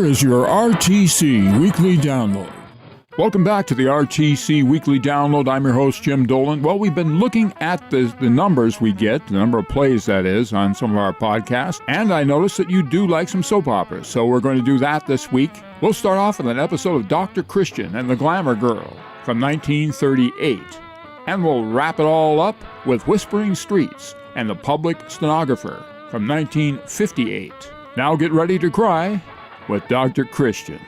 is your RTC Weekly Download. Welcome back to the RTC Weekly Download. I'm your host, Jim Dolan. Well, we've been looking at the numbers we get, the number of plays, that is, on some of our podcasts, and I noticed that you do like some soap operas, so we're going to do that this week. We'll start off with an episode of Dr. Christian and the Glamour Girl from 1938, and we'll wrap it all up with Whispering Streets and the Public Stenographer from 1958. Now get ready to cry with Dr. Christian.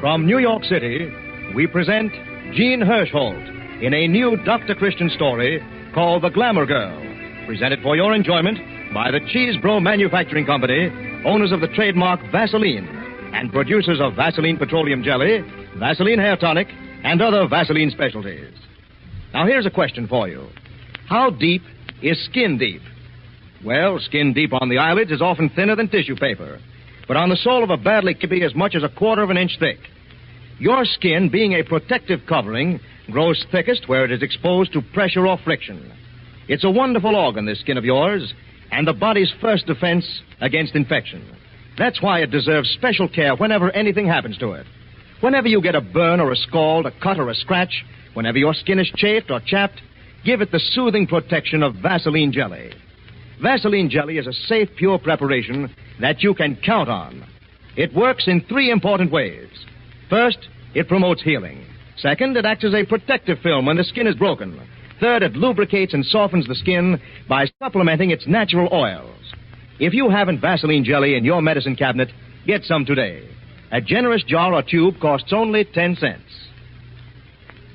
From New York City, we present Jean Hersholt in a new Dr. Christian story called The Glamour Girl, presented for your enjoyment by the Cheesebro Manufacturing Company, owners of the trademark Vaseline, and producers of Vaseline Petroleum Jelly, Vaseline Hair Tonic, and other Vaseline specialties. Now, here's a question for you. How deep is skin deep? Well, skin deep on the eyelids is often thinner than tissue paper, but on the sole of a badly can be as much as 1/4 of an inch thick. Your skin, being a protective covering, grows thickest where it is exposed to pressure or friction. It's a wonderful organ, this skin of yours, and the body's first defense against infection. That's why it deserves special care whenever anything happens to it. Whenever you get a burn or a scald, a cut or a scratch, whenever your skin is chafed or chapped, give it the soothing protection of Vaseline Jelly. Vaseline Jelly is a safe, pure preparation that you can count on. It works in 3 important ways. First, it promotes healing. Second, it acts as a protective film when the skin is broken. Third, it lubricates and softens the skin by supplementing its natural oils. If you haven't Vaseline Jelly in your medicine cabinet, get some today. A generous jar or tube costs only 10 cents.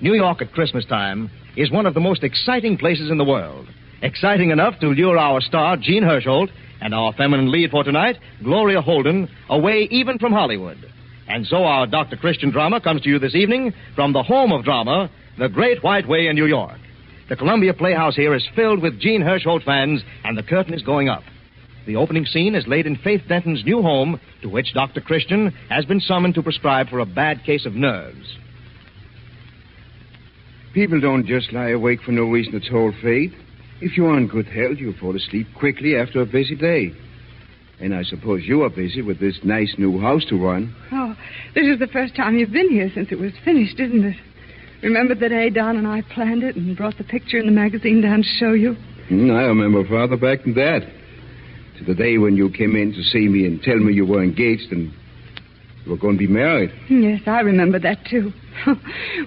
New York at Christmas time is one of the most exciting places in the world. Exciting enough to lure our star, Jean Hersholt, and our feminine lead for tonight, Gloria Holden, away even from Hollywood. And so our Dr. Christian drama comes to you this evening from the home of drama, the Great White Way in New York. The Columbia Playhouse here is filled with Jean Hersholt fans, and the curtain is going up. The opening scene is laid in Faith Denton's new home, to which Dr. Christian has been summoned to prescribe for a bad case of nerves. People don't just lie awake for no reason at all, Faith. If you're in good health, you'll fall asleep quickly after a busy day. And I suppose you are busy with this nice new house to run. Oh, this is the first time you've been here since it was finished, isn't it? Remember the day Don and I planned it and brought the picture in the magazine down to show you? I remember farther back than that. To the day when you came in to see me and tell me you were engaged and you were going to be married. Yes, I remember that, too.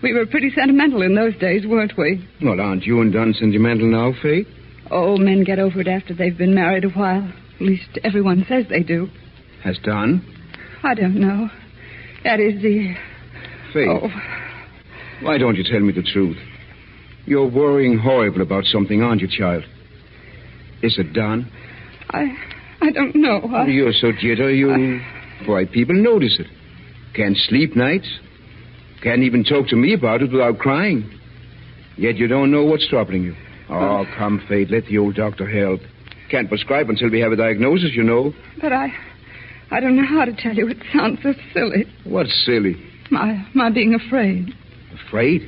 We were pretty sentimental in those days, weren't we? Well, aren't you and Don sentimental now, Faith? Oh, men get over it after they've been married a while. At least everyone says they do. Has Don? I don't know. That is the... Faith, why don't you tell me the truth? You're worrying horrible about something, aren't you, child? Is it Don? I don't know. You're so jittery, Why, people notice it. Can't sleep nights. Can't even talk to me about it without crying. Yet you don't know what's troubling you. Oh, come, Faith, let the old doctor help. Can't prescribe until we have a diagnosis, you know. But I don't know how to tell you. It sounds so silly. What's silly? My being afraid. Afraid?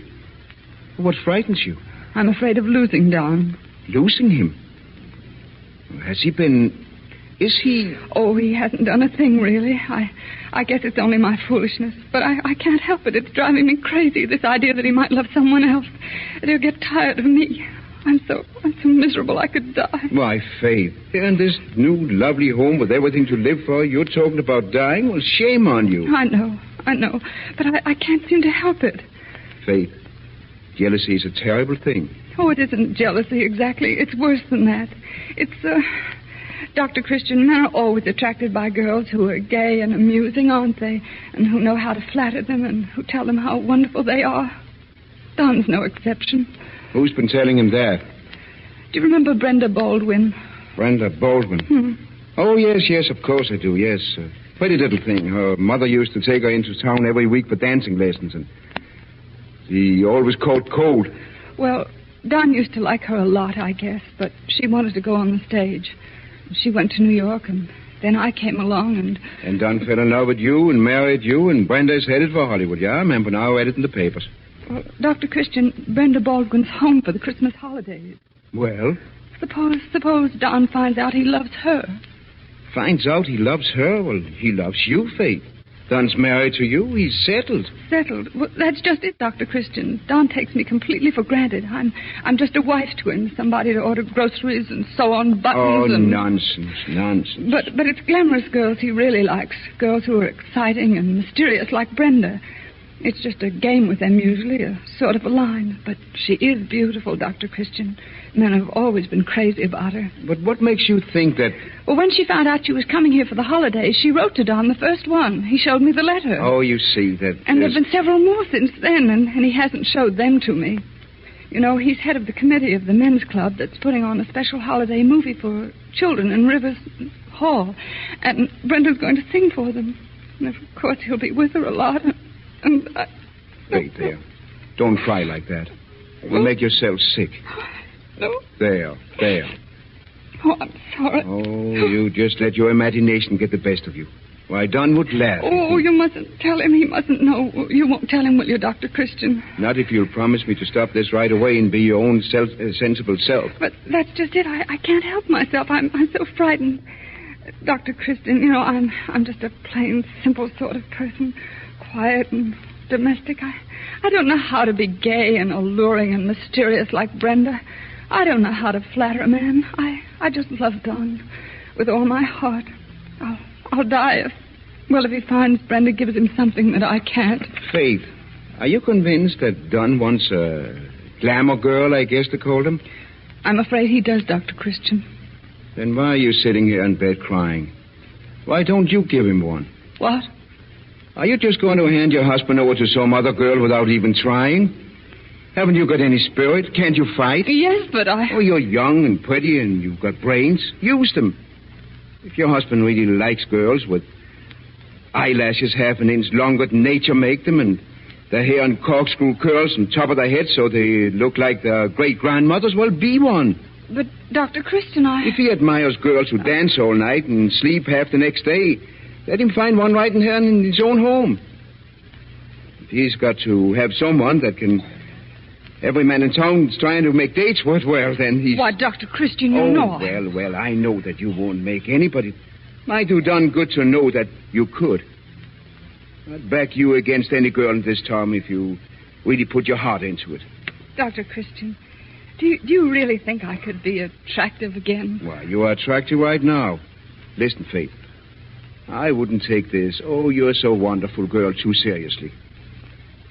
What frightens you? I'm afraid of losing Don. Losing him? Has he been... Is he... Oh, he hasn't done a thing, really. I guess it's only my foolishness. But I can't help it. It's driving me crazy, this idea that he might love someone else. That he'll get tired of me. I'm so miserable I could die. Why, Faith, in this new lovely home with everything to live for, you're talking about dying? Well, shame on you. I know. But I can't seem to help it. Faith, jealousy is a terrible thing. Oh, it isn't jealousy exactly. It's worse than that. It's, Dr. Christian, men are always attracted by girls who are gay and amusing, aren't they? And who know how to flatter them and who tell them how wonderful they are. Don's no exception. Who's been telling him that? Do you remember Brenda Baldwin? Brenda Baldwin? Oh, yes, of course I do, yes. Pretty little thing. Her mother used to take her into town every week for dancing lessons. And He always caught cold. Well, Don used to like her a lot, I guess, but she wanted to go on the stage. She went to New York, and then I came along, and... And Don fell in love with you and married you, and Brenda's headed for Hollywood. Yeah, I remember now. I read it in the papers. Well, Dr. Christian, Brenda Baldwin's home for the Christmas holidays. Well? Suppose Don finds out he loves her. Finds out he loves her? Well, he loves you, Faith. Don's married to you. He's settled. Settled? Well, that's just it, Dr. Christian. Don takes me completely for granted. I'm just a wife to him, somebody to order groceries and sew on buttons and... nonsense. But it's glamorous girls he really likes. Girls who are exciting and mysterious like Brenda. It's just a game with them usually, a sort of a line. But she is beautiful, Dr. Christian. Men have always been crazy about her. But what makes you think that... Well, when she found out she was coming here for the holidays, she wrote to Don, the first one. He showed me the letter. Oh, you see that... And there have been several more since then, and he hasn't showed them to me. You know, he's head of the committee of the men's club that's putting on a special holiday movie for children in Rivers Hall. And Brenda's going to sing for them. And, of course, he'll be with her a lot. And I... Wait there. Don't cry like that. You'll make yourself sick. No? There. Oh, I'm sorry. Oh, you just let your imagination get the best of you. Why, Don would laugh. Oh, you mustn't tell him. He mustn't know. You won't tell him, will you, Dr. Christian? Not if you'll promise me to stop this right away and be your own sensible self. But that's just it. I can't help myself. I'm so frightened. Dr. Christian, you know, I'm just a plain, simple sort of person. Quiet and domestic. I don't know how to be gay and alluring and mysterious like Brenda. I don't know how to flatter a man. I just love Don with all my heart. I'll die if he finds Brenda gives him something that I can't. Faith, are you convinced that Don wants a glamour girl, I guess they called him? I'm afraid he does, Dr. Christian. Then why are you sitting here in bed crying? Why don't you give him one? What? Are you just going to hand your husband over to some other girl without even trying? Haven't you got any spirit? Can't you fight? Yes, but I... Oh, you're young and pretty and you've got brains. Use them. If your husband really likes girls with eyelashes half an inch longer than nature make them and their hair in corkscrew curls on top of their head so they look like their great-grandmothers, well, be one. But, Dr. Christian, If he admires girls who dance all night and sleep half the next day, let him find one right in here in his own home. If he's got to have someone that can... Every man in town's trying to make dates with, well, then he's... Why, Dr. Christian, you know... Well, I know that you won't make any, but it might do Don good to know that you could. I'd back you against any girl in this town if you really put your heart into it. Dr. Christian, do you really think I could be attractive again? Why, you are attractive right now. Listen, Faith. I wouldn't take this, oh, you're so wonderful, girl, too seriously.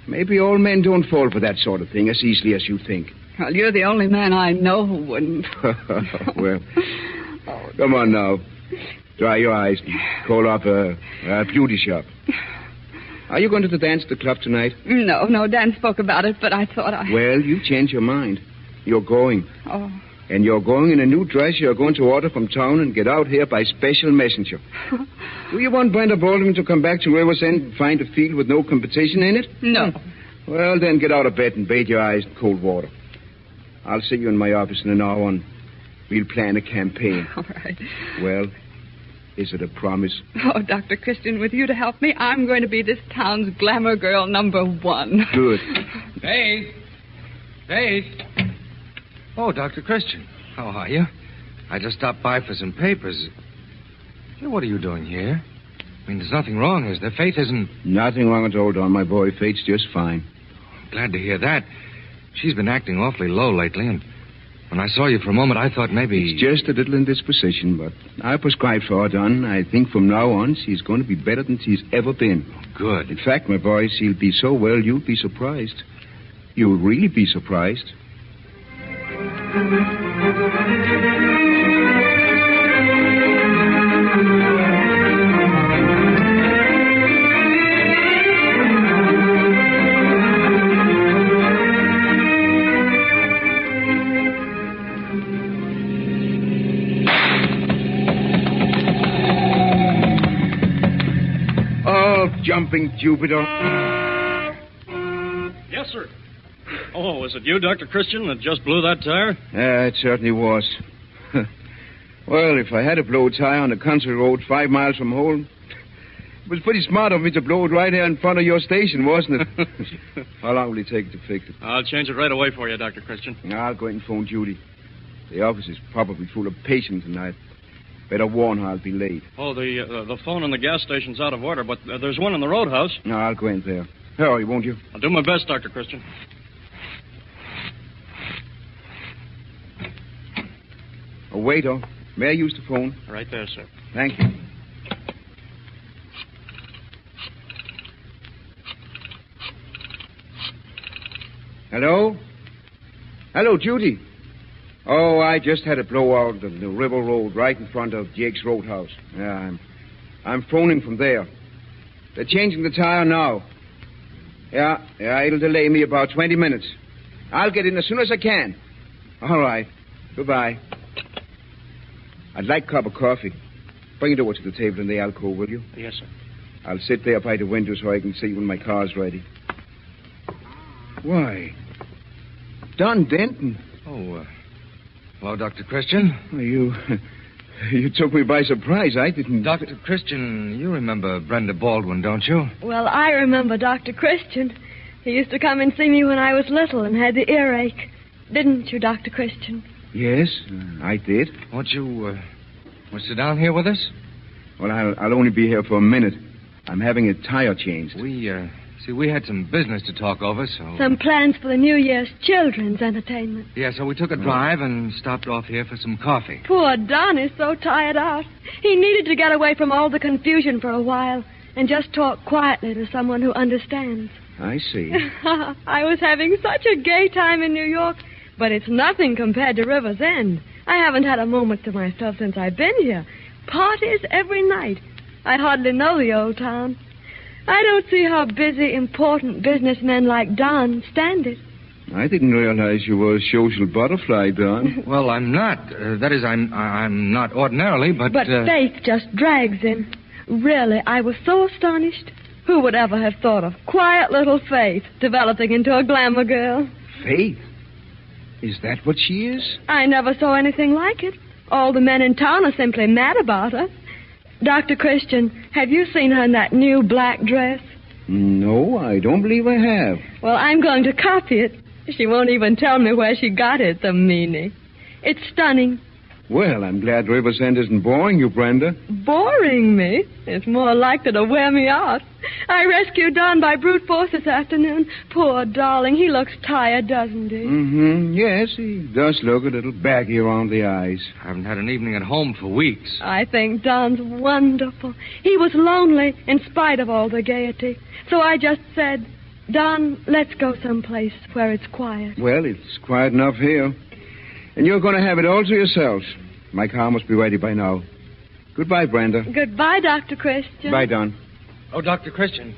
Maybe all men don't fall for that sort of thing as easily as you think. Well, you're the only man I know who wouldn't. Well, come on now. Dry your eyes and call up a beauty shop. Are you going to the dance at the club tonight? No, Dan spoke about it, but I thought I... Well, you changed your mind. You're going. Oh. And you're going in a new dress you're going to order from town and get out here by special messenger. Do you want Brenda Baldwin to come back to Riversend and find a field with no competition in it? No. Well, then get out of bed and bathe your eyes in cold water. I'll see you in my office in an hour and we'll plan a campaign. All right. Well, is it a promise? Oh, Dr. Christian, with you to help me, I'm going to be this town's glamour girl #1. Good. Faith. Oh, Dr. Christian. How are you? I just stopped by for some papers. Hey, what are you doing here? I mean, there's nothing wrong, is there? Faith isn't... Nothing wrong at all, Don, my boy. Faith's just fine. I'm glad to hear that. She's been acting awfully low lately, and when I saw you for a moment, I thought maybe... It's just a little indisposition, but I prescribed for her, Don. I think from now on, she's going to be better than she's ever been. Oh, good. In fact, my boy, she'll be so well, you'll be surprised. You'll really be surprised. Oh, jumping Jupiter. Yes, sir. Oh, was it you, Dr. Christian, that just blew that tire? Yeah, it certainly was. Well, if I had to blow a tire on a country road 5 miles from home, it was pretty smart of me to blow it right here in front of your station, wasn't it? How long will it take to fix it? I'll change it right away for you, Dr. Christian. I'll go and phone Judy. The office is probably full of patients tonight. Better warn her I'll be late. Oh, the phone in the gas station's out of order, but there's one in the roadhouse. No, I'll go in there. Hurry, won't you? I'll do my best, Dr. Christian. Oh, waiter, may I use the phone? Right there, sir. Thank you. Hello? Hello, Judy. Oh, I just had a blowout on the River Road right in front of Jake's Roadhouse. Yeah, I'm phoning from there. They're changing the tire now. Yeah, it'll delay me about 20 minutes. I'll get in as soon as I can. All right. Goodbye. I'd like a cup of coffee. Bring it over to the table in the alcove, will you? Yes, sir. I'll sit there by the window so I can see when my car's ready. Why? Don Denton. Oh, hello, Dr. Christian. You took me by surprise. I didn't... Dr. Christian, you remember Brenda Baldwin, don't you? Well, I remember Dr. Christian. He used to come and see me when I was little and had the earache. Didn't you, Dr. Christian? Yes, I did. Won't you sit down here with us? Well, I'll only be here for a minute. I'm having a tire changed. We had some business to talk over, so... Some plans for the New Year's children's entertainment. Yeah, so we took a drive and stopped off here for some coffee. Poor Don is so tired out. He needed to get away from all the confusion for a while and just talk quietly to someone who understands. I see. I was having such a gay time in New York, but it's nothing compared to River's End. I haven't had a moment to myself since I've been here. Parties every night. I hardly know the old town. I don't see how busy, important businessmen like Don stand it. I didn't realize you were a social butterfly, Don. Well, I'm not. That is, I'm not ordinarily, but... But Faith just drags him. Really, I was so astonished. Who would ever have thought of quiet little Faith developing into a glamour girl? Faith? Is that what she is? I never saw anything like it. All the men in town are simply mad about her. Dr. Christian, have you seen her in that new black dress? No, I don't believe I have. Well, I'm going to copy it. She won't even tell me where she got it, the meanie. It's stunning. Well, I'm glad River's End isn't boring you, Brenda. Boring me? It's more likely to wear me out. I rescued Don by brute force this afternoon. Poor darling, he looks tired, doesn't he? Mm-hmm. Yes, he does look a little baggy around the eyes. I haven't had an evening at home for weeks. I think Don's wonderful. He was lonely in spite of all the gaiety. So I just said, Don, let's go someplace where it's quiet. Well, it's quiet enough here. And you're going to have it all to yourselves. My car must be ready by now. Goodbye, Brenda. Goodbye, Dr. Christian. Bye, Don. Oh, Dr. Christian.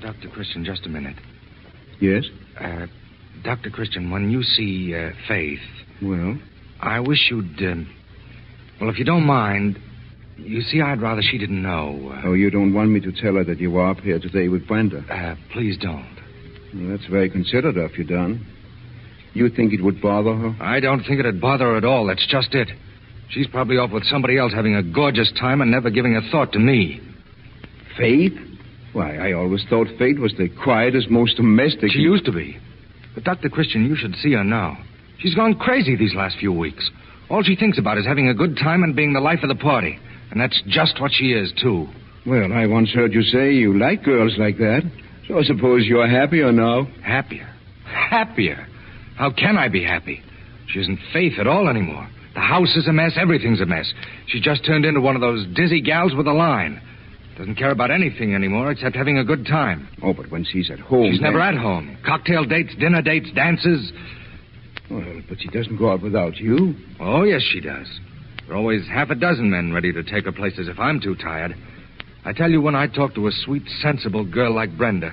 Dr. Christian, just a minute. Yes? Dr. Christian, when you see Faith... Well? I wish you'd... well, if you don't mind... You see, I'd rather she didn't know. Oh, you don't want me to tell her that you were up here today with Brenda? Please don't. Well, that's very considerate of you, Don. You think it would bother her? I don't think it'd bother her at all. That's just it. She's probably off with somebody else having a gorgeous time and never giving a thought to me. Faith? Why, I always thought Faith was the quietest, most domestic... She used to be. But, Dr. Christian, you should see her now. She's gone crazy these last few weeks. All she thinks about is having a good time and being the life of the party. And that's just what she is, too. Well, I once heard you say you like girls like that. So I suppose you're happier now. Happier? Happier? How can I be happy? She isn't Faith at all anymore. The house is a mess. Everything's a mess. She just turned into one of those dizzy gals with a line. Doesn't care about anything anymore except having a good time. Oh, but when she's at home... She's never at home. Cocktail dates, dinner dates, dances. Well, but she doesn't go out without you. Oh, yes, she does. There are always half a dozen men ready to take her places if I'm too tired. I tell you, when I talk to a sweet, sensible girl like Brenda,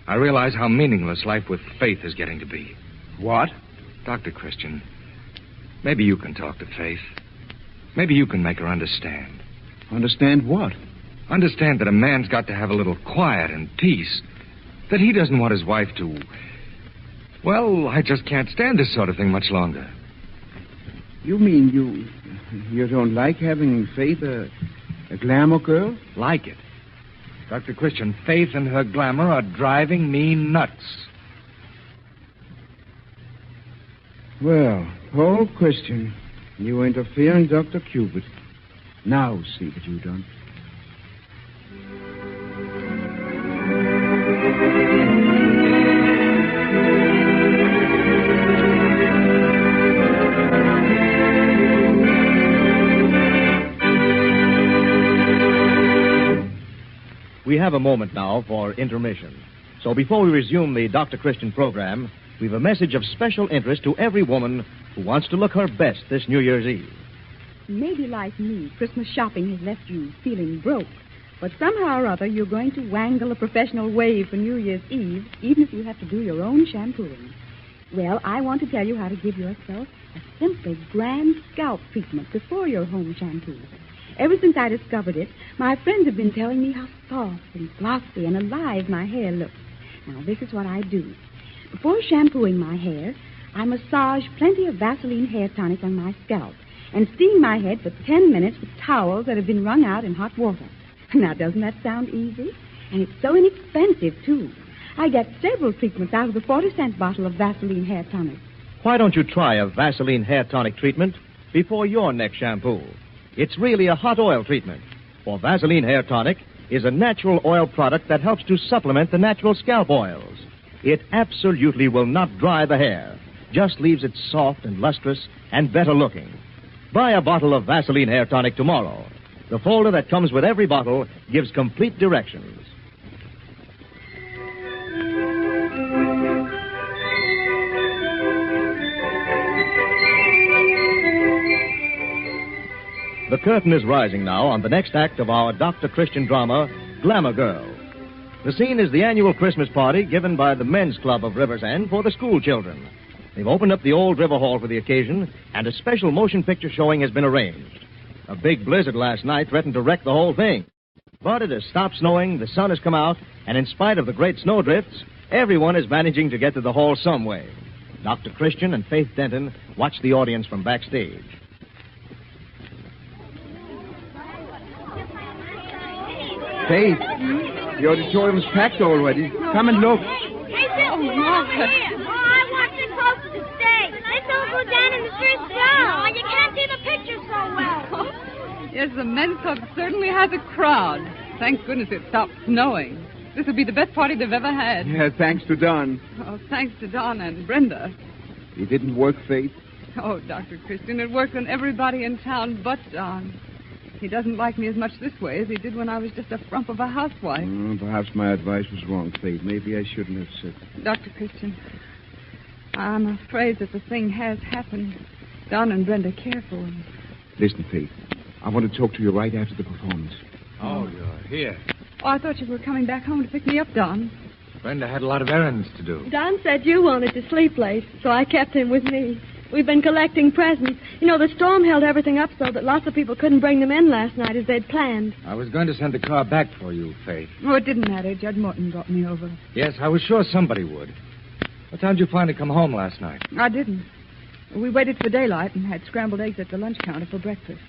I realize how meaningless life with Faith is getting to be. What? Dr. Christian, maybe you can talk to Faith. Maybe you can make her understand. Understand what? Understand that a man's got to have a little quiet and peace. That he doesn't want his wife to... Well, I just can't stand this sort of thing much longer. You mean you don't like having Faith a glamour girl? Like it. Dr. Christian, Faith and her glamour are driving me nuts. Well, Paul Christian, you interfere in Dr. Cupid. Now see what you've done. We have a moment now for intermission. So before we resume the Dr. Christian program, we've a message of special interest to every woman who wants to look her best this New Year's Eve. Maybe like me, Christmas shopping has left you feeling broke. But somehow or other, you're going to wangle a professional wave for New Year's Eve, even if you have to do your own shampooing. Well, I want to tell you how to give yourself a simple, grand scalp treatment before your home shampoo. Ever since I discovered it, my friends have been telling me how soft and glossy and alive my hair looks. Now, this is what I do. Before shampooing my hair, I massage plenty of Vaseline hair tonic on my scalp and steam my head for 10 minutes with towels that have been wrung out in hot water. Now, doesn't that sound easy? And it's so inexpensive, too. I get several treatments out of the 40-cent bottle of Vaseline hair tonic. Why don't you try a Vaseline hair tonic treatment before your next shampoo? It's really a hot oil treatment. For Vaseline hair tonic is a natural oil product that helps to supplement the natural scalp oils. It absolutely will not dry the hair, just leaves it soft and lustrous and better looking. Buy a bottle of Vaseline hair tonic tomorrow. The folder that comes with every bottle gives complete directions. The curtain is rising now on the next act of our Dr. Christian drama, Glamour Girl. The scene is the annual Christmas party given by the Men's Club of River's End for the school children. They've opened up the old River Hall for the occasion, and a special motion picture showing has been arranged. A big blizzard last night threatened to wreck the whole thing. But it has stopped snowing, the sun has come out, and in spite of the great snowdrifts, everyone is managing to get to the hall some way. Dr. Christian and Faith Denton watch the audience from backstage. Faith, the auditorium's packed already. Come and look. Hey, Bill, over here. Oh, I want this close to the stage. Let's all go down in the first row. Oh, you can't see the picture so well. Yes, the men's club certainly has a crowd. Thank goodness it stopped snowing. This will be the best party they've ever had. Yeah, thanks to Don. Oh, thanks to Don and Brenda. It didn't work, Faith. Oh, Dr. Christian, it worked on everybody in town but Don. He doesn't like me as much this way as he did when I was just a frump of a housewife. Perhaps my advice was wrong, Faith. Maybe I shouldn't have said... Dr. Christian, I'm afraid that the thing has happened. Don and Brenda care for him. Listen, Faith, I want to talk to you right after the performance. Oh, you're here. Oh, I thought you were coming back home to pick me up, Don. Brenda had a lot of errands to do. Don said you wanted to sleep late, so I kept him with me. We've been collecting presents. You know, the storm held everything up so that lots of people couldn't bring them in last night as they'd planned. I was going to send the car back for you, Faith. Oh, it didn't matter. Judge Morton brought me over. Yes, I was sure somebody would. What time did you finally come home last night? I didn't. We waited for daylight and had scrambled eggs at the lunch counter for breakfast.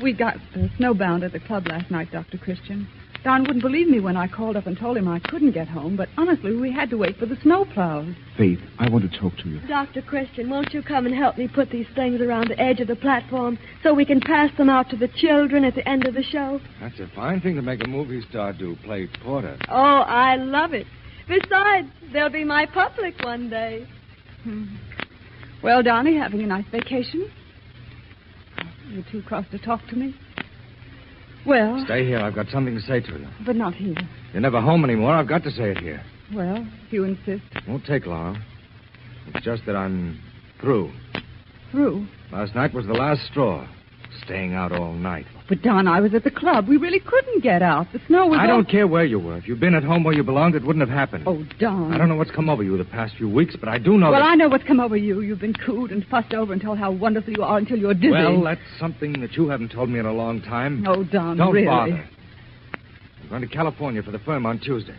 We got snowbound at the club last night, Dr. Christian. Don wouldn't believe me when I called up and told him I couldn't get home, but honestly, we had to wait for the snow plows. Faith, I want to talk to you. Dr. Christian, won't you come and help me put these things around the edge of the platform so we can pass them out to the children at the end of the show? That's a fine thing to make a movie star do, play porter. Oh, I love it. Besides, they'll be my public one day. Well, Donnie, having a nice vacation? You're too cross to talk to me? Well... Stay here. I've got something to say to you. But not here. You're never home anymore. I've got to say it here. Well, if you insist. Won't take long. It's just that I'm through. Through? Last night was the last straw. Staying out all night. But, Don, I was at the club. We really couldn't get out. The snow was... I don't care where you were. If you'd been at home where you belonged, it wouldn't have happened. Oh, Don. I don't know what's come over you the past few weeks, but I do know Well, I know what's come over you. You've been cooed and fussed over and told how wonderful you are until you're dizzy. Well, that's something that you haven't told me in a long time. Oh, Don, don't really. bother. I'm going to California for the firm on Tuesday.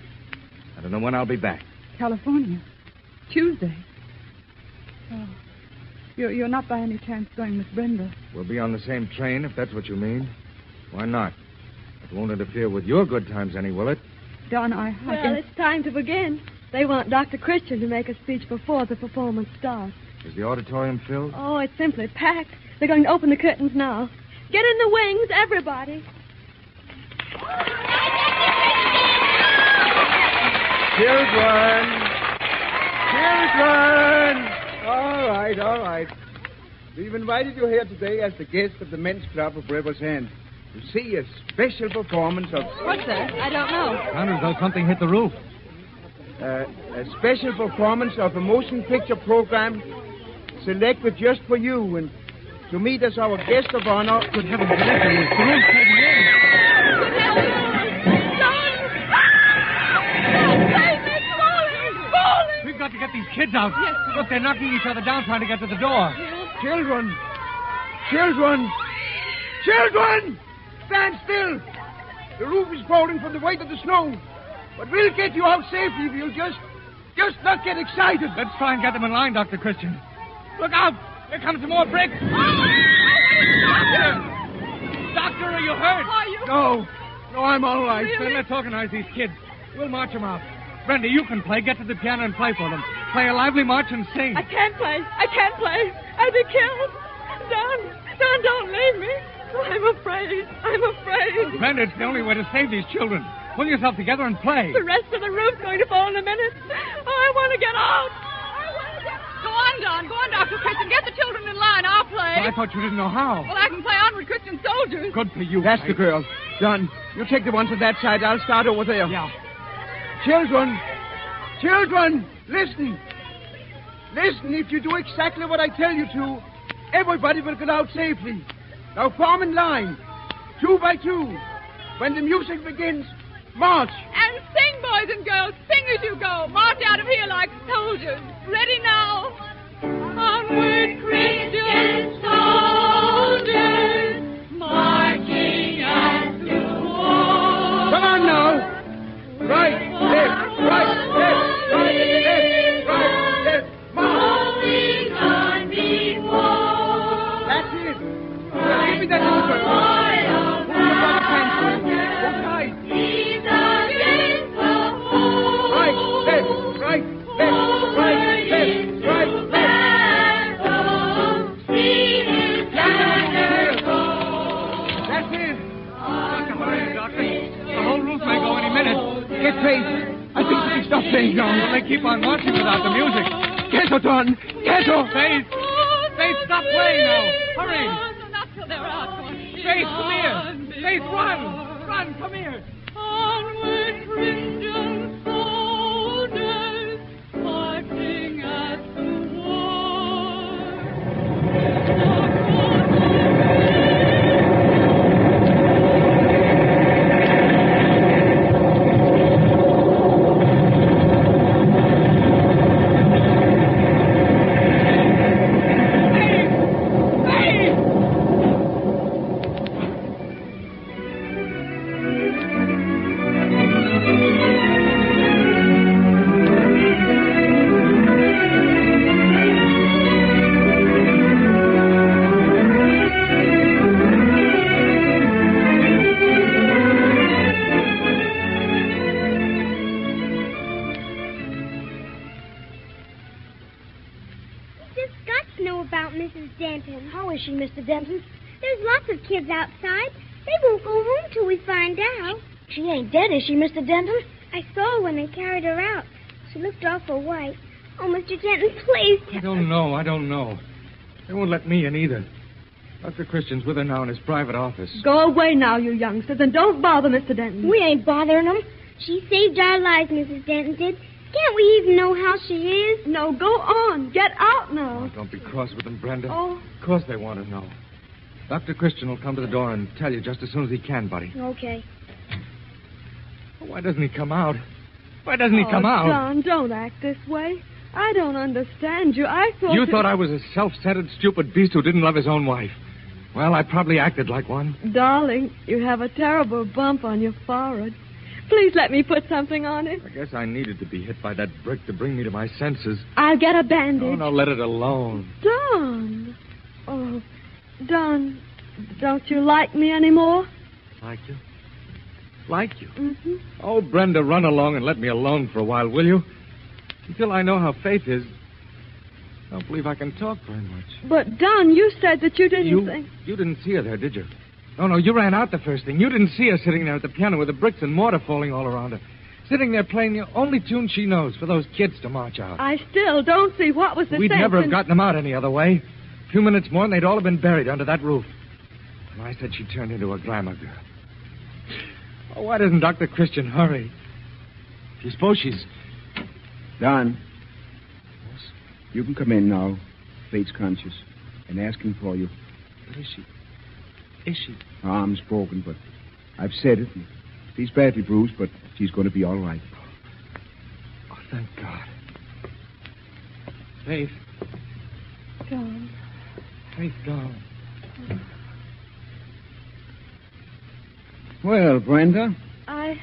I don't know when I'll be back. California? Tuesday. Oh. You're not by any chance going with Brenda? We'll be on the same train, if that's what you mean. Why not? It won't interfere with your good times any, will it? Don, Well, it's time to begin. They want Dr. Christian to make a speech before the performance starts. Is the auditorium filled? Oh, it's simply packed. They're going to open the curtains now. Get in the wings, everybody. Children! All right. We've invited you here today as the guest of the Men's Club of River's End to see a special performance of... What's that? I don't know. Sounded as though something hit the roof. A special performance of a motion picture program selected just for you and to meet as our guest of honor. Good heavens, the roof's caving in. We've got to get these kids out. Yes. Look, they're knocking each other down trying to get to the door. Children! Stand still! The roof is falling from the weight of the snow. But we'll get you out safely if you'll just not get excited. Let's try and get them in line, Dr. Christian. Look out! Here comes some more bricks. Doctor, are you hurt? Are you? No, I'm all right. Then let's organize these kids. We'll march them out. Brenda, you can play. Get to the piano and play for them. Play a lively march and sing. I can't play. I'll be killed. Don, don't leave me. I'm afraid. Brenda, it's the only way to save these children. Pull yourself together and play. The rest of the roof's going to fall in a minute. Oh, I want to get out. Go on, Don. Go on, Dr. Christian. Get the children in line. I'll play. Well, I thought you didn't know how. Well, I can play on with Christian soldiers. Good for you. That's the girl. John, you take the ones on that side. I'll start over there. Yeah. Children, listen. If you do exactly what I tell you to, everybody will get out safely. Now form in line, 2 by 2. When the music begins, march. And sing, boys and girls. Sing as you go. March out of here like soldiers. Ready now. Onward, Christian soldiers, marching as to war. Come on now. Right, left, march. Moving on before. That's it. Now give me that number. These against the foe. Right, left. That's it. The whole roof may go any minute. Get paid. I think we can stop playing now. Well, they keep on marching without the music. Queso, Don. Queso. Faith, stop playing now. Hurry. Not till they're out. Faith, come here. Faith, run, come here. Onward, Christian soldiers, marching at the war. She, Mr. Denton. There's lots of kids outside. They won't go home till we find out. She ain't dead, is she, Mr. Denton? I saw her when they carried her out. She looked awful white. Oh, Mr. Denton, please tell I don't know. They won't let me in either. Dr. Christian's with her now in his private office. Go away now, you youngsters, and don't bother Mr. Denton. We ain't bothering them. She saved our lives, Mrs. Denton did. Can't we even know how she is? No, go on. Get out now. Oh, don't be cross with them, Brenda. Oh. Of course they want to know. Dr. Christian will come to the door and tell you just as soon as he can, buddy. Okay. Why doesn't he come out? Why doesn't he come out? John, don't act this way. I don't understand you. I thought You thought I was a self-centered, stupid beast who didn't love his own wife. Well, I probably acted like one. Darling, you have a terrible bump on your forehead. Please let me put something on it. I guess I needed to be hit by that brick to bring me to my senses. I'll get a bandage. Oh, no, let it alone. Don. Oh, Don, don't you like me anymore? Like you? Like you? Mm-hmm. Oh, Brenda, run along and let me alone for a while, will you? Until I know how Faith is, I don't believe I can talk very much. But, Don, you said that you didn't think... You didn't see her there, did you? No, you ran out the first thing. You didn't see her sitting there at the piano with the bricks and mortar falling all around her. Sitting there playing the only tune she knows for those kids to march out. I still don't see what was the We'd sense never have in- gotten them out any other way. A few minutes more and they'd all have been buried under that roof. And I said she turned into a glamour girl. Oh, why doesn't Dr. Christian hurry? Do you suppose she's... Don. Yes? You can come in now. Fate's conscious. And asking for you. But is she? Is she? Her arm's broken, but I've said it. She's badly bruised, but she's going to be all right. Oh, thank God. Faith. Don. Faith, gone. Well, Brenda? I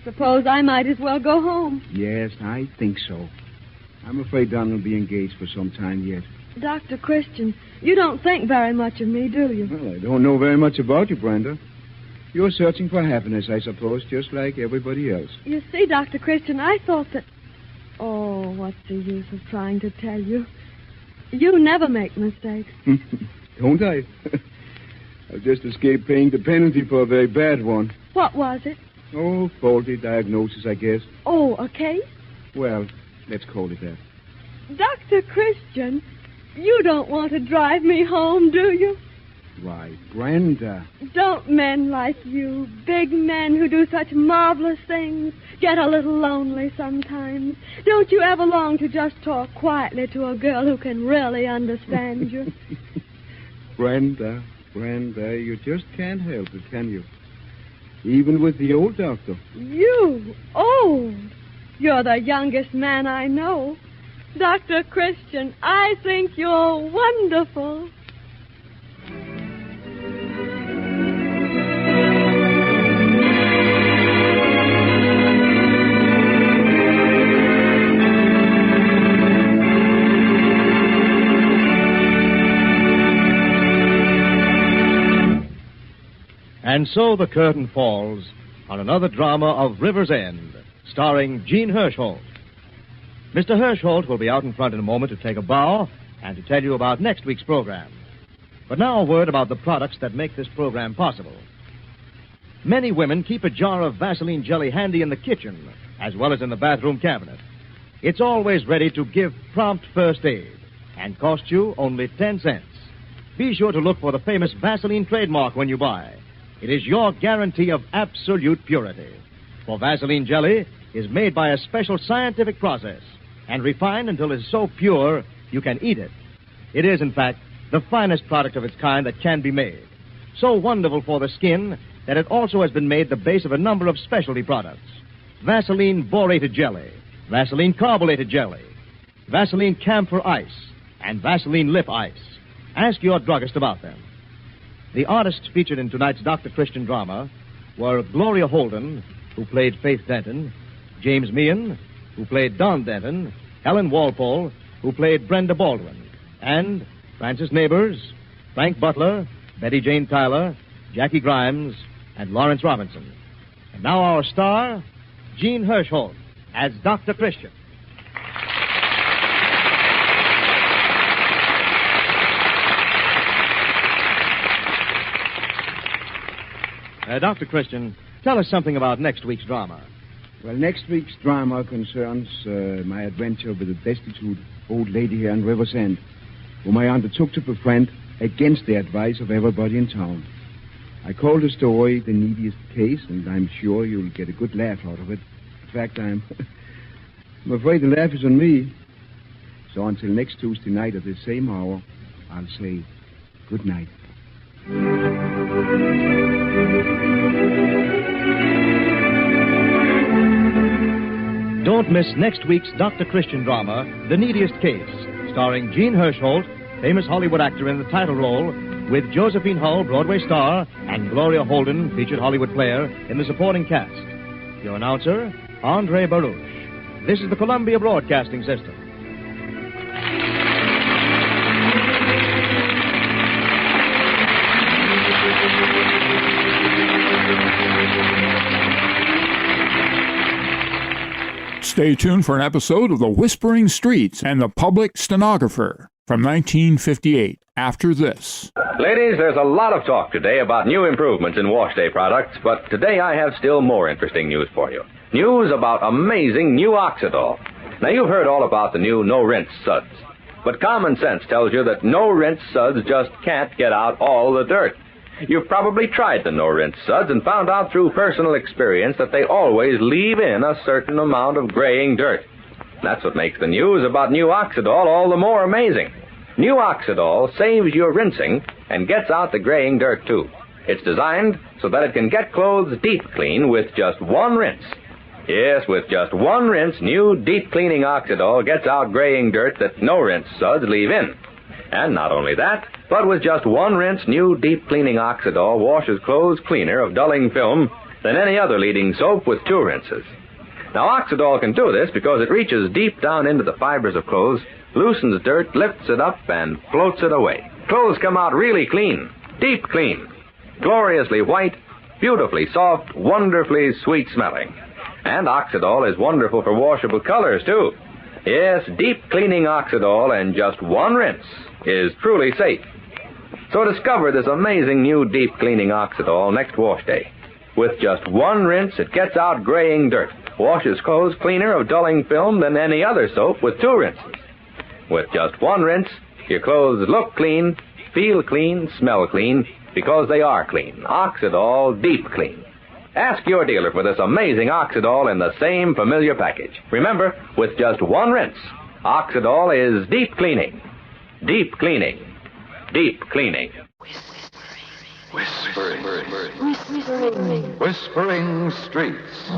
suppose I might as well go home. Yes, I think so. I'm afraid Don will be engaged for some time yet. Dr. Christian, you don't think very much of me, do you? Well, I don't know very much about you, Brenda. You're searching for happiness, I suppose, just like everybody else. You see, Dr. Christian, I thought that... Oh, what's the use of trying to tell you? You never make mistakes. Don't I? I've just escaped paying the penalty for a very bad one. What was it? Oh, faulty diagnosis, I guess. Oh, a case? Well, let's call it that. Dr. Christian, you don't want to drive me home, do you? Why, Brenda. Don't men like you, big men who do such marvelous things, get a little lonely sometimes? Don't you ever long to just talk quietly to a girl who can really understand you? Brenda, you just can't help it, can you? Even with the old doctor. You? Old? You're the youngest man I know. Dr. Christian, I think you're wonderful. And so the curtain falls on another drama of River's End, starring Jean Hirschholt. Mr. Hirschholt will be out in front in a moment to take a bow and to tell you about next week's program. But now a word about the products that make this program possible. Many women keep a jar of Vaseline jelly handy in the kitchen, as well as in the bathroom cabinet. It's always ready to give prompt first aid and costs you only 10 cents. Be sure to look for the famous Vaseline trademark when you buy. It is your guarantee of absolute purity. For Vaseline jelly is made by a special scientific process and refined until it is so pure you can eat it. It is, in fact, the finest product of its kind that can be made. So wonderful for the skin that it also has been made the base of a number of specialty products. Vaseline borated jelly, Vaseline carbolated jelly, Vaseline camphor ice, and Vaseline lip ice. Ask your druggist about them. The artists featured in tonight's Dr. Christian drama were Gloria Holden, who played Faith Denton, James Meehan, who played Don Denton, Helen Walpole, who played Brenda Baldwin, and Francis Neighbors, Frank Butler, Betty Jane Tyler, Jackie Grimes, and Lawrence Robinson. And now our star, Jean Hirschholt, as Dr. Christian. Dr. Christian, tell us something about next week's drama. Well, next week's drama concerns my adventure with a destitute old lady here in River's End, whom I undertook to befriend against the advice of everybody in town. I call the story The Neediest Case, and I'm sure you'll get a good laugh out of it. In fact, I'm afraid the laugh is on me. So until next Tuesday night at the same hour, I'll say good night. Don't miss next week's Dr. Christian drama, The Neediest Case, starring Jean Hirschholt, famous Hollywood actor in the title role, with Josephine Hull, Broadway star, and Gloria Holden, featured Hollywood player, in the supporting cast. Your announcer, Andre Baruch. This is the Columbia Broadcasting System. Stay tuned for an episode of The Whispering Streets and The Public Stenographer from 1958 after this. Ladies, there's a lot of talk today about new improvements in wash day products, but today I have still more interesting news for you. News about amazing new Oxidol. Now, you've heard all about the new no-rinse suds, but common sense tells you that no-rinse suds just can't get out all the dirt. You've probably tried the no-rinse suds and found out through personal experience that they always leave in a certain amount of graying dirt. That's what makes the news about new Oxidol all the more amazing. New Oxidol saves your rinsing and gets out the graying dirt, too. It's designed so that it can get clothes deep clean with just one rinse. Yes, with just one rinse, new deep cleaning Oxidol gets out graying dirt that no-rinse suds leave in. And not only that, but with just one rinse, new deep cleaning Oxidol washes clothes cleaner of dulling film than any other leading soap with 2 rinses. Now, Oxidol can do this because it reaches deep down into the fibers of clothes, loosens dirt, lifts it up, and floats it away. Clothes come out really clean, deep clean, gloriously white, beautifully soft, wonderfully sweet-smelling. And Oxidol is wonderful for washable colors, too. Yes, deep cleaning Oxidol and just one rinse is truly safe. So discover this amazing new deep cleaning Oxidol next wash day. With just one rinse, it gets out graying dirt, washes clothes cleaner of dulling film than any other soap with 2 rinses. With just one rinse, your clothes look clean, feel clean, smell clean, because they are clean. Oxidol Deep Clean. Ask your dealer for this amazing Oxidol in the same familiar package. Remember, with just one rinse, Oxidol is deep cleaning. Deep cleaning. Deep cleaning. Whispering. Whispering Streets.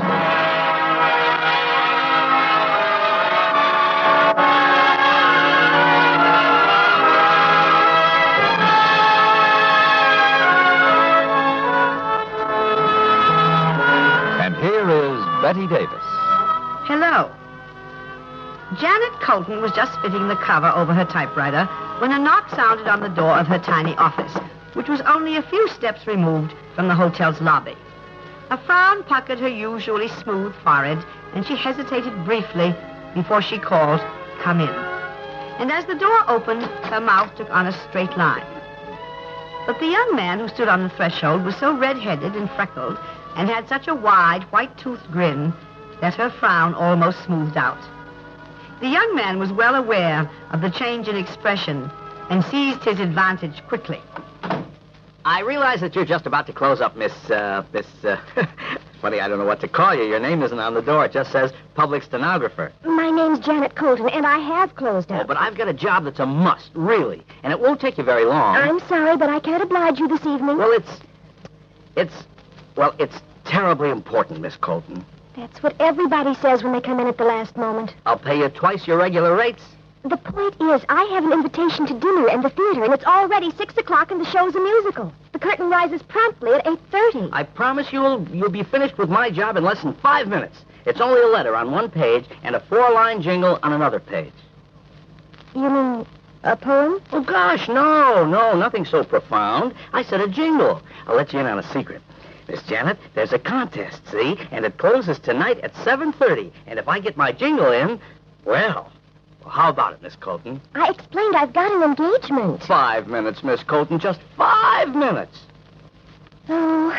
And here is Betty Davis. Hello. Janet Colton was just fitting the cover over her typewriter when a knock sounded on the door of her tiny office, which was only a few steps removed from the hotel's lobby. A frown puckered her usually smooth forehead, and she hesitated briefly before she called, "Come in." And as the door opened, her mouth took on a straight line. But the young man who stood on the threshold was so red-headed and freckled and had such a wide, white-toothed grin that her frown almost smoothed out. The young man was well aware of the change in expression and seized his advantage quickly. I realize that you're just about to close up, Miss, funny, I don't know what to call you. Your name isn't on the door. It just says public stenographer. My name's Janet Colton, and I have closed up. Oh, but I've got a job that's a must, really. And it won't take you very long. I'm sorry, but I can't oblige you this evening. Well, it's terribly important, Miss Colton. That's what everybody says when they come in at the last moment. I'll pay you twice your regular rates. The point is, I have an invitation to dinner and the theater, and it's already 6 o'clock and the show's a musical. The curtain rises promptly at 8:30. I promise you'll be finished with my job in less than 5 minutes. It's only a letter on one page and a 4-line jingle on another page. You mean a poem? Oh, gosh, no, nothing so profound. I said a jingle. I'll let you in on a secret. Miss Janet, there's a contest, see? And it closes tonight at 7:30. And if I get my jingle in, well, how about it, Miss Colton? I explained I've got an engagement. 5 minutes, Miss Colton, just 5 minutes. Oh,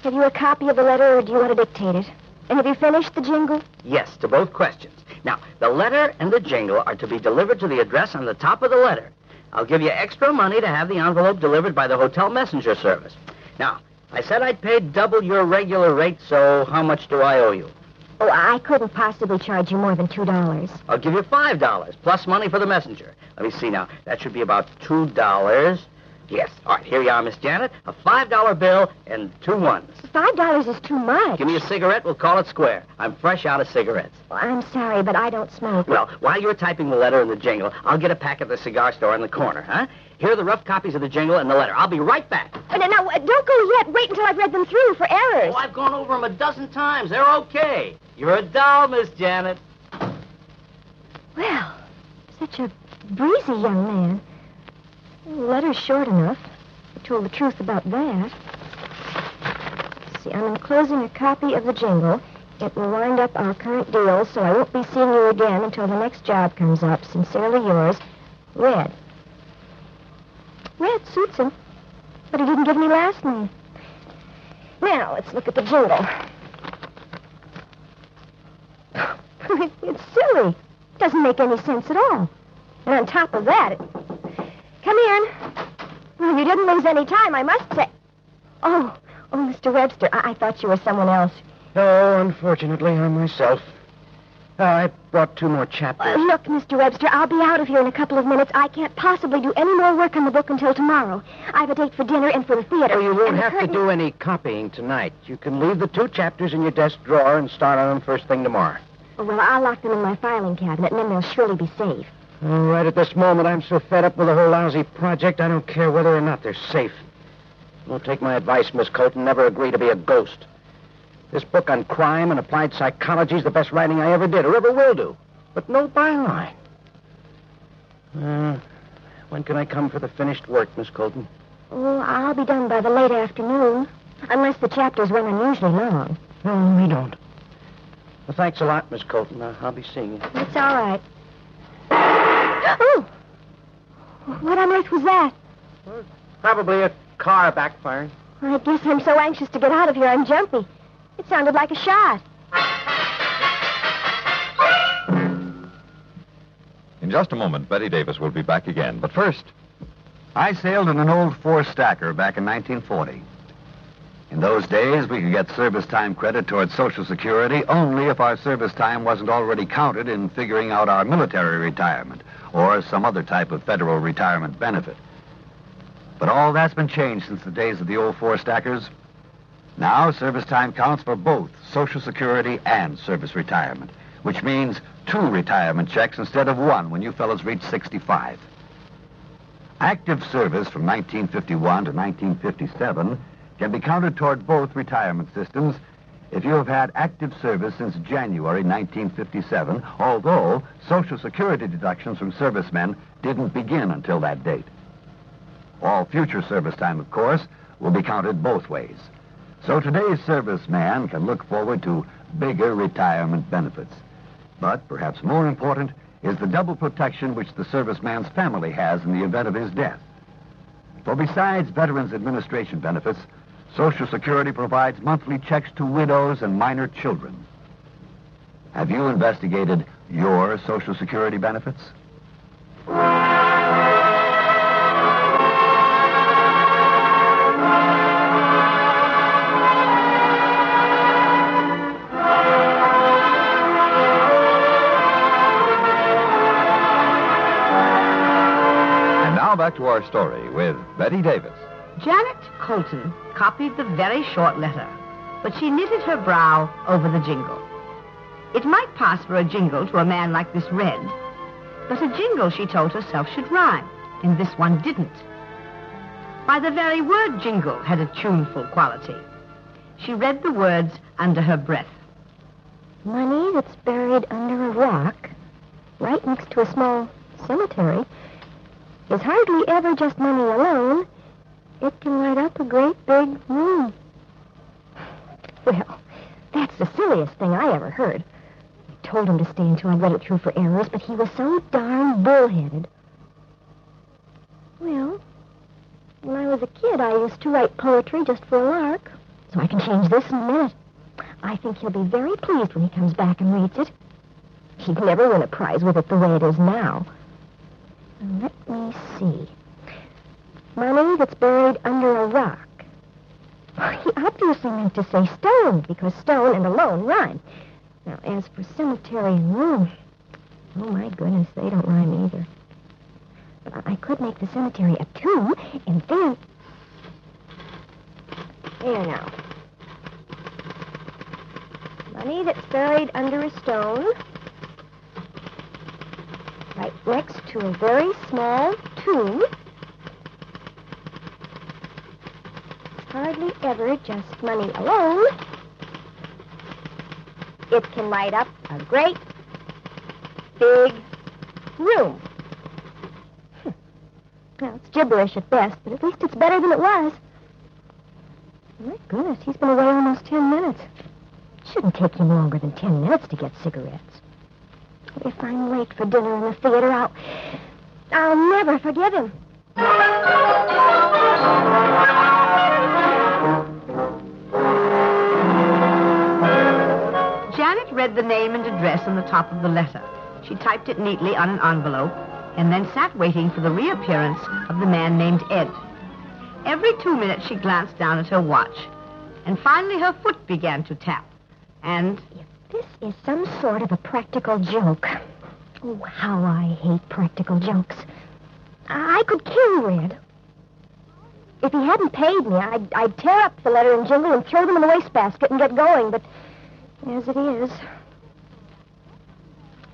have you a copy of the letter, or do you want to dictate it? And have you finished the jingle? Yes, to both questions. Now, the letter and the jingle are to be delivered to the address on the top of the letter. I'll give you extra money to have the envelope delivered by the hotel messenger service. Now, I said I'd pay double your regular rate, so how much do I owe you? Oh, I couldn't possibly charge you more than $2. I'll give you $5, plus money for the messenger. Let me see now. That should be about $2. Yes. All right, here you are, Miss Janet. A $5 bill and 2 ones. $5 is too much. Give me a cigarette, we'll call it square. I'm fresh out of cigarettes. Well, I'm sorry, but I don't smoke. Well, while you're typing the letter and the jingle, I'll get a pack at the cigar store in the corner, huh? Here are the rough copies of the jingle and the letter. I'll be right back. Now, don't go yet. Wait until I've read them through for errors. Oh, I've gone over them a dozen times. They're okay. You're a doll, Miss Janet. Well, such a breezy young man. The letter's short enough. I told the truth about that. Let's see, I'm enclosing a copy of the jingle. It will wind up our current deal, so I won't be seeing you again until the next job comes up. Sincerely yours, Red. Red suits him, but he didn't give me last name. Now, let's look at the jingle. It's silly. It doesn't make any sense at all. And on top of that, Come in. Well, you didn't lose any time, I must say. Oh, Mr. Webster, I thought you were someone else. No, unfortunately, I'm myself. I brought 2 more chapters. Look, Mr. Webster, I'll be out of here in a couple of minutes. I can't possibly do any more work on the book until tomorrow. I have a date for dinner and for the theater. Oh, you won't and the have curtain... to do any copying tonight. You can leave the 2 chapters in your desk drawer and start on them first thing tomorrow. Oh, well, I'll lock them in my filing cabinet, and then they'll surely be safe. Right at this moment, I'm so fed up with the whole lousy project, I don't care whether or not they're safe. Don't take my advice, Miss Colton. Never agree to be a ghost. This book on crime and applied psychology is the best writing I ever did, or ever will do. But no byline. When can I come for the finished work, Miss Colton? Oh, I'll be done by the late afternoon. Unless the chapters run unusually long. No, we don't. Well, thanks a lot, Miss Colton. I'll be seeing you. It's all right. Oh! What on earth was that? Probably a car backfiring. I guess I'm so anxious to get out of here, I'm jumpy. It sounded like a shot. In just a moment, Betty Davis will be back again. But first, I sailed in an old 4-stacker back in 1940. In those days, we could get service time credit towards Social Security only if our service time wasn't already counted in figuring out our military retirement or some other type of federal retirement benefit. But all that's been changed since the days of the old 4-stackers. Now, service time counts for both Social Security and service retirement, which means 2 retirement checks instead of 1 when you fellas reach 65. Active service from 1951 to 1957 can be counted toward both retirement systems if you have had active service since January 1957, although Social Security deductions from servicemen didn't begin until that date. All future service time, of course, will be counted both ways. So today's serviceman can look forward to bigger retirement benefits. But perhaps more important is the double protection which the serviceman's family has in the event of his death. For besides Veterans Administration benefits, Social Security provides monthly checks to widows and minor children. Have you investigated your Social Security benefits? Back to our story with Betty Davis. Janet Colton copied the very short letter, but she knitted her brow over the jingle. It might pass for a jingle to a man like this Red, but a jingle, she told herself, should rhyme, and this one didn't. Why, the very word jingle had a tuneful quality. She read the words under her breath. Money that's buried under a rock, right next to a small cemetery, is hardly ever just money alone. It can light up a great big room. Well, that's the silliest thing I ever heard. I told him to stay until I read it through for errors, but he was so darn bullheaded. Well, when I was a kid, I used to write poetry just for a lark, so I can change this in a minute. I think he'll be very pleased when he comes back and reads it. He'd never win a prize with it the way it is now. Let me see. Money that's buried under a rock. He obviously meant to say stone, because stone and alone rhyme. Now, as for cemetery and room, oh, my goodness, they don't rhyme either. But I could make the cemetery a tomb, and then... There now. Money that's buried under a stone. Right next to a very small tomb. Hardly ever just money alone. It can light up a great, big room. Well, it's gibberish at best, but at least it's better than it was. My goodness, he's been away almost 10 minutes. Shouldn't take him longer than 10 minutes to get cigarettes. If I'm late for dinner in the theater, I'll never forgive him. Janet read the name and address on the top of the letter. She typed it neatly on an envelope and then sat waiting for the reappearance of the man named Ed. Every 2 minutes she glanced down at her watch, and finally her foot began to tap. And... This is some sort of a practical joke. Oh, how I hate practical jokes. I could kill Red. If he hadn't paid me, I'd tear up the letter and jingle and throw them in the wastebasket and get going, but as it is...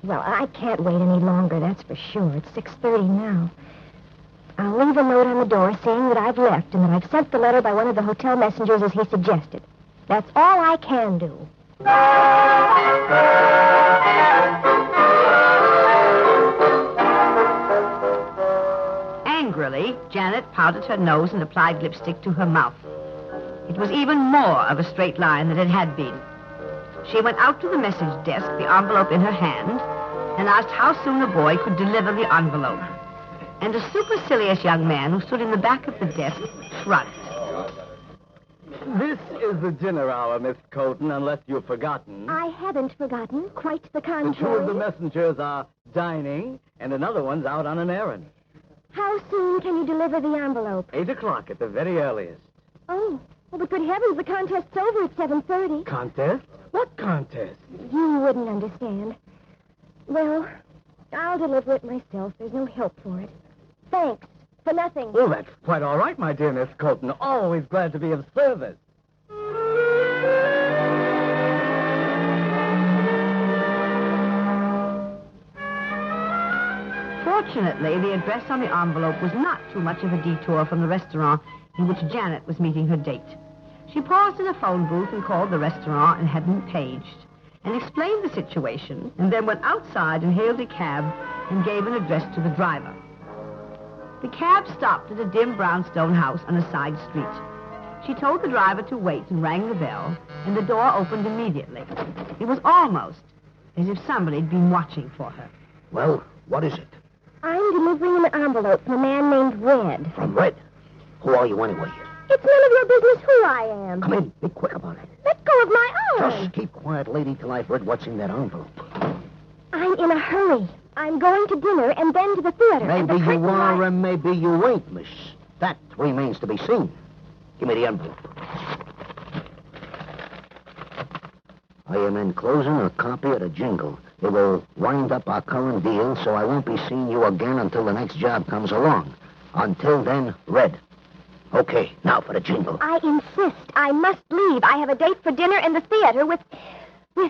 Well, I can't wait any longer, that's for sure. It's 6:30 now. I'll leave a note on the door saying that I've left and that I've sent the letter by one of the hotel messengers as he suggested. That's all I can do. Angrily, Janet powdered her nose and applied lipstick to her mouth. It was even more of a straight line than it had been. She went out to the message desk, the envelope in her hand, and asked how soon a boy could deliver the envelope. And a supercilious young man who stood in the back of the desk shrugged. This is the dinner hour, Miss Colton, unless you've forgotten. I haven't forgotten. Quite the The contrary. two of the messengers are dining, and another one's out on an errand. How soon can you deliver the envelope? 8 o'clock at the very earliest. Oh, well, but good heavens, the contest's over at 7:30. Contest? What contest? You wouldn't understand. Well, I'll deliver it myself. There's no help for it. Thanks. For nothing. Well, that's quite all right, my dear Miss Colton. Always glad to be of service. Fortunately, the address on the envelope was not too much of a detour from the restaurant in which Janet was meeting her date. She paused in a phone booth and called the restaurant and had them paged, and explained the situation, and then went outside and hailed a cab and gave an address to the driver. The cab stopped at a dim brownstone house on a side street. She told the driver to wait and rang the bell, and the door opened immediately. It was almost as if somebody had been watching for her. Well, what is it? I'm delivering an envelope from a man named Red. From Red? Who are you anyway? It's none of your business who I am. Come in. Be quick about it. Let go of my arm. Just keep quiet, lady, till I've read what's in that envelope. I'm in a hurry. I'm going to dinner and then to the theater. Maybe you are and maybe you ain't, miss. That remains to be seen. Give me the envelope. I am enclosing a copy of the jingle. It will wind up our current deal, so I won't be seeing you again until the next job comes along. Until then, Red. Okay, now for the jingle. I insist. I must leave. I have a date for dinner in the theater with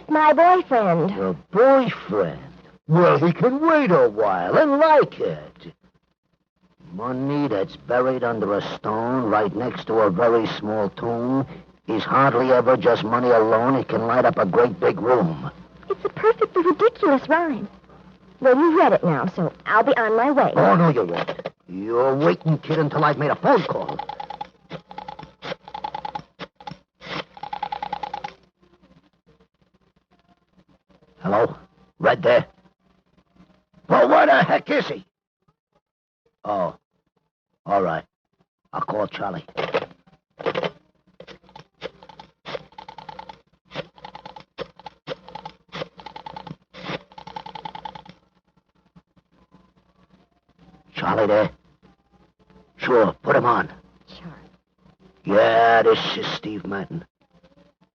my boyfriend. Your boyfriend? Well, he can wait a while and like it. Money that's buried under a stone right next to a very small tomb is hardly ever just money alone. It can light up a great big room. It's a perfectly ridiculous rhyme. Well, you've read it now, so I'll be on my way. Oh, no, you won't. You're waiting, kid, until I've made a phone call. Hello? Red there? Well, where the heck is he? Oh. All right. I'll call Charlie. Charlie there? Sure, put him on. Charlie. Yeah, this is Steve Madden.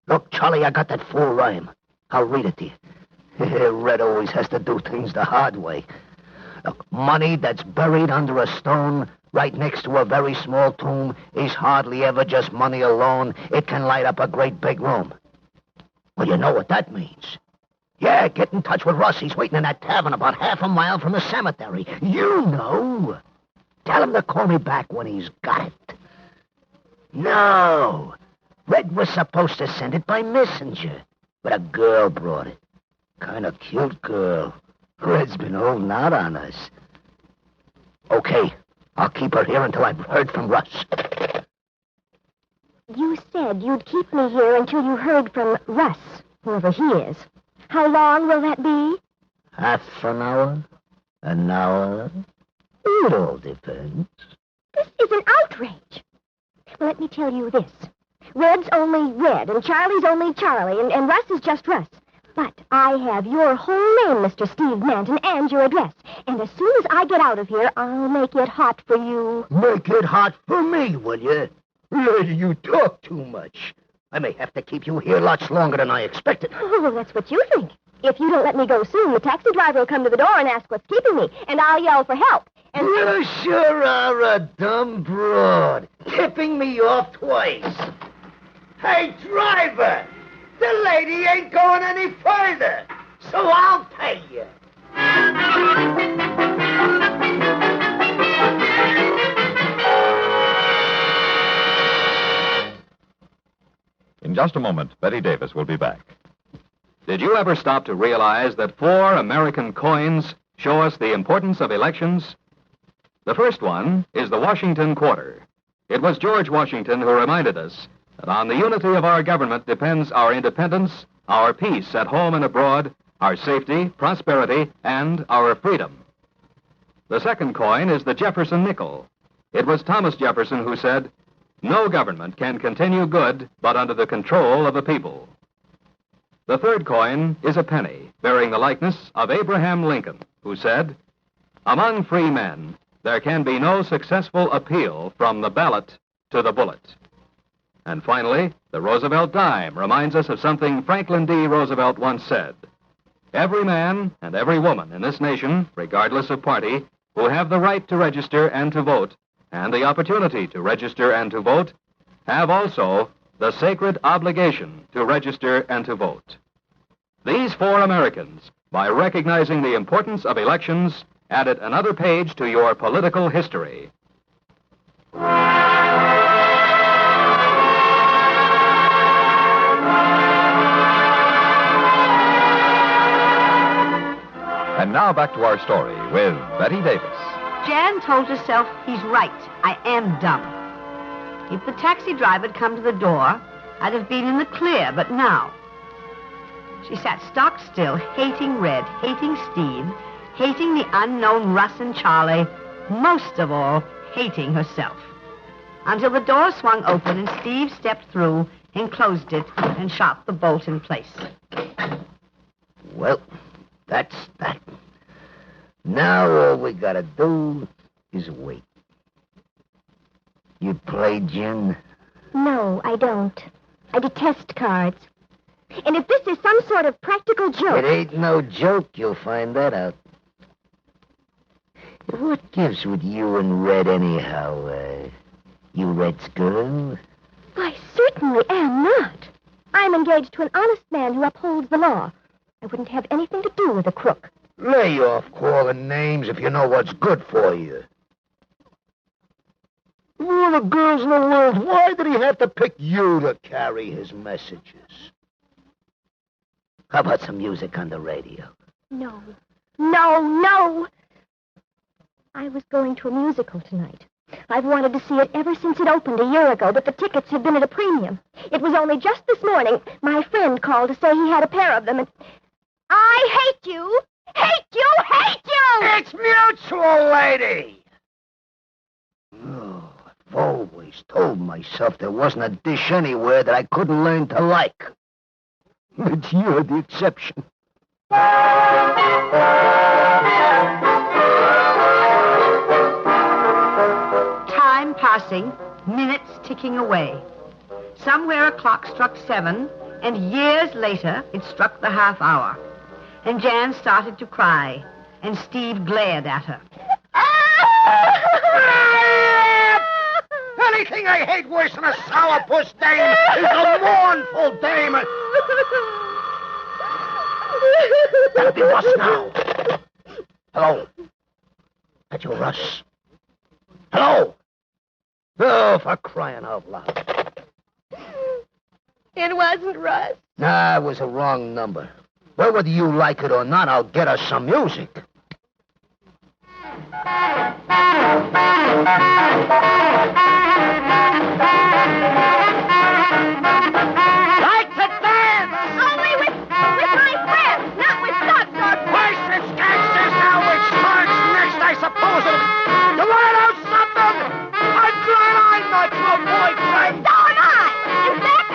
Look, Charlie, I got that full rhyme. I'll read it to you. Red always has to do things the hard way. Look, money that's buried under a stone right next to a very small tomb is hardly ever just money alone. It can light up a great big room. Well, you know what that means. Yeah, get in touch with Russ. He's waiting in that tavern about half a mile from the cemetery. You know. Tell him to call me back when he's got it. No. Red was supposed to send it by messenger, but a girl brought it. Kind of cute girl. Red's been holding out on us. Okay, I'll keep her here until I've heard from Russ. You said you'd keep me here until you heard from Russ, whoever he is. How long will that be? Half an hour? An hour? It all depends. This is an outrage. Well, let me tell you this. Red's only Red, and Charlie's only Charlie, and Russ is just Russ. But I have your whole name, Mr. Steve Manton, and your address. And as soon as I get out of here, I'll make it hot for you. Make it hot for me, will you? Lady, you talk too much. I may have to keep you here lots longer than I expected. Oh, that's what you think. If you don't let me go soon, the taxi driver will come to the door and ask what's keeping me, and I'll yell for help. And you sure are a dumb broad, tipping me off twice. Hey, driver! The lady ain't going any further, so I'll pay you. In just a moment, Betty Davis will be back. Did you ever stop to realize that 4 American coins show us the importance of elections? The first one is the Washington Quarter. It was George Washington who reminded us that on the unity of our government depends our independence, our peace at home and abroad, our safety, prosperity, and our freedom. The second coin is the Jefferson nickel. It was Thomas Jefferson who said, "No government can continue good but under the control of the people." The third coin is a penny, bearing the likeness of Abraham Lincoln, who said, "Among free men, there can be no successful appeal from the ballot to the bullet." And finally, the Roosevelt dime reminds us of something Franklin D. Roosevelt once said. Every man and every woman in this nation, regardless of party, who have the right to register and to vote, and the opportunity to register and to vote, have also the sacred obligation to register and to vote. These 4 Americans, by recognizing the importance of elections, added another page to your political history. And now back to our story with Betty Davis. Jan told herself, he's right. I am dumb. If the taxi driver had come to the door, I'd have been in the clear, but now. She sat stock still, hating Red, hating Steve, hating the unknown Russ and Charlie, most of all, hating herself. Until the door swung open and Steve stepped through and closed it and shot the bolt in place. Well, that's that. Now all we gotta do is wait. You play, Jen? No, I don't. I detest cards. And if this is some sort of practical joke... It ain't no joke, you'll find that out. What gives with you and Red anyhow, you Red's girl? I certainly am not. I'm engaged to an honest man who upholds the law. I wouldn't have anything to do with a crook. Lay off calling names if you know what's good for you. Of all the girls in the world, why did he have to pick you to carry his messages? How about some music on the radio? No. No, no! I was going to a musical tonight. I've wanted to see it ever since it opened a year ago, but the tickets have been at a premium. It was only just this morning my friend called to say he had a pair of them, and... I hate you! Hate you! Hate you! It's mutual, lady! Oh, I've always told myself there wasn't a dish anywhere that I couldn't learn to like. But you're the exception. Time passing, minutes ticking away. Somewhere a clock struck 7, and years later it struck the half hour. And Jan started to cry. and Steve glared at her. Anything I hate worse than a sourpuss dame is a mournful dame. That'll be Russ now. Hello? That you, Russ? Hello? Oh, for crying out loud. It wasn't Russ. Nah, it was a wrong number. Well, whether you like it or not, I'll get us some music. Like to dance! Only with my friends, not with thugs or... First it's gangsters, now it's smarts. Next, I suppose you want to know something? I'm glad I'm not your boyfriend. So am I. In fact,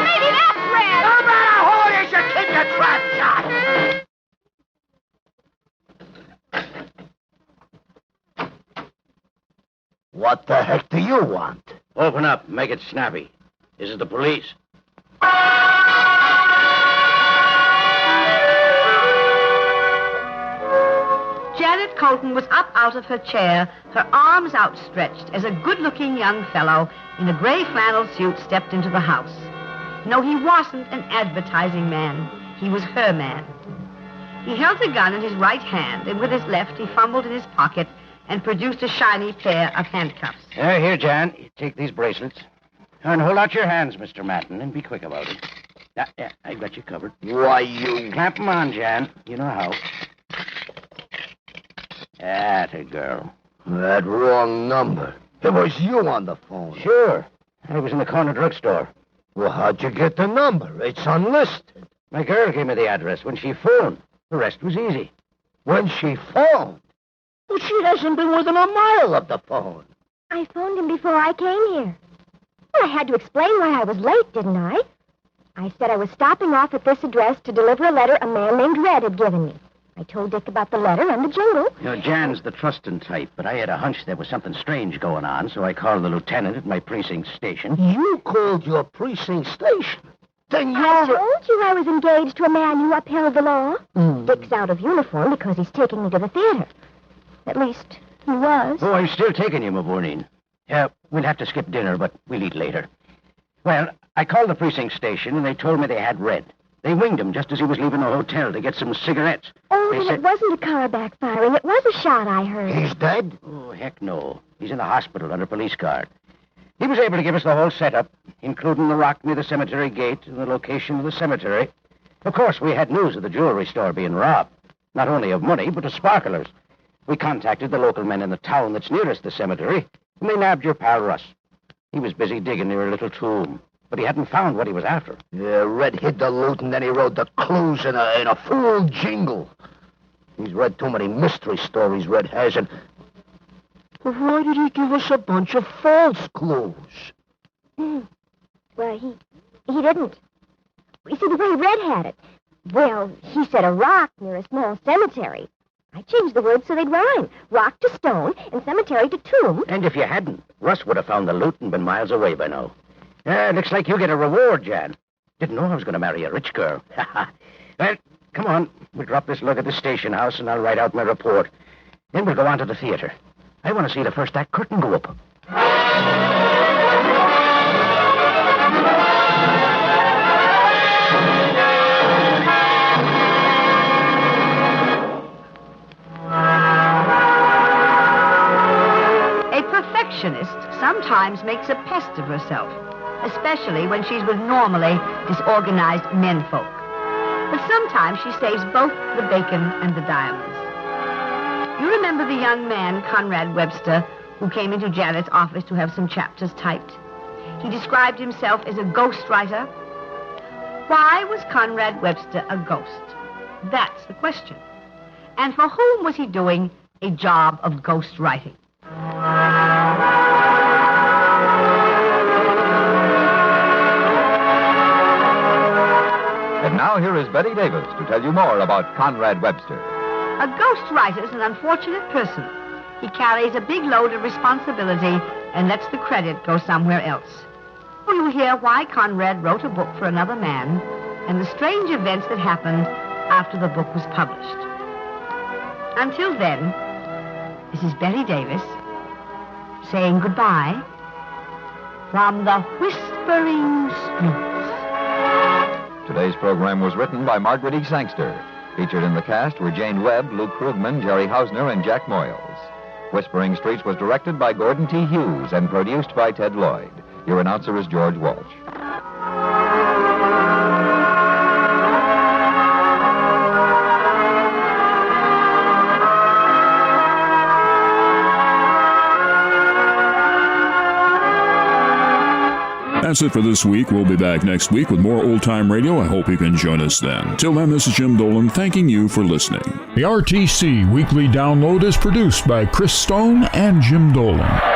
maybe that's red. No matter who it is, you keep your trap shut. What the heck do you want? Open up. Make it snappy. This is the police. Janet Colton was up out of her chair, her arms outstretched, as a good-looking young fellow in a gray flannel suit stepped into the house. No, he wasn't an advertising man. He was her man. He held the gun in his right hand, and with his left he fumbled in his pocket and produced a shiny pair of handcuffs. Here, Jan. You take these bracelets. And hold out your hands, Mr. Matten, and be quick about it. Yeah, I've got you covered. Why, you... Clamp them on, Jan. You know how. Atta girl. That wrong number. It was you on the phone. Sure. I was in the corner drugstore. Well, how'd you get the number? It's unlisted. My girl gave me the address when she phoned. The rest was easy. When she phoned? Well, she hasn't been within a mile of the phone. I phoned him before I came here. Well, I had to explain why I was late, didn't I? I said I was stopping off at this address to deliver a letter a man named Red had given me. I told Dick about the letter and the jingle. You know, Jan's the trusting type, but I had a hunch there was something strange going on, so I called the lieutenant at my precinct station. You called your precinct station? Then you're... I told you I was engaged to a man who upheld the law. Dick's out of uniform because he's taking me to the theater. At least, he was. Oh, I'm still taking you, Mavourneen. Yeah, we'll have to skip dinner, but we'll eat later. Well, I called the precinct station, and they told me they had Red. They winged him just as he was leaving the hotel to get some cigarettes. Oh, They then said- it wasn't a car backfiring. It was a shot I heard. He's dead? Oh, heck no. He's in the hospital under police guard. He was able to give us the whole setup, including the rock near the cemetery gate and the location of the cemetery. Of course, we had news of the jewelry store being robbed. Not only of money, but of sparklers. We contacted the local men in the town that's nearest the cemetery, and they nabbed your pal Russ. He was busy digging near a little tomb, but he hadn't found what he was after. Yeah, Red hid the loot, and then he wrote the clues in a full jingle. He's read too many mystery stories, Red has, and... Why did he give us a bunch of false clues? Well, he didn't. You see, the way Red had it. Well, he said a rock near a small cemetery. I changed the words so they'd rhyme. Rock to stone and cemetery to tomb. And if you hadn't, Russ would have found the loot and been miles away by now. Looks like you get a reward, Jan. Didn't know I was going to marry a rich girl. Well, come on. We'll drop this lug at the station house, and I'll write out my report. Then we'll go on to the theater. I want to see the first act curtain go up. A perfectionist sometimes makes a pest of herself, especially when she's with normally disorganized menfolk. But sometimes she saves both the bacon and the diamonds. You remember the young man, Conrad Webster, who came into Janet's office to have some chapters typed? He described himself as a ghostwriter. Why was Conrad Webster a ghost? That's the question. And for whom was he doing a job of ghostwriting? And now here is Betty Davis to tell you more about Conrad Webster. A ghostwriter is an unfortunate person. He carries a big load of responsibility and lets the credit go somewhere else. Well, you'll hear why Conrad wrote a book for another man and the strange events that happened after the book was published. Until then, this is Betty Davis saying goodbye from the Whispering Streets. Today's program was written by Margaret E. Sangster. Featured in the cast were Jane Webb, Luke Krugman, Jerry Hausner, and Jack Moyles. Whispering Streets was directed by Gordon T. Hughes and produced by Ted Lloyd. Your announcer is George Walsh. That's it for this week. We'll be back next week with more old-time radio. I hope you can join us then. Till then, this is Jim Dolan thanking you for listening. The RTC Weekly Download is produced by Chris Stone and Jim Dolan.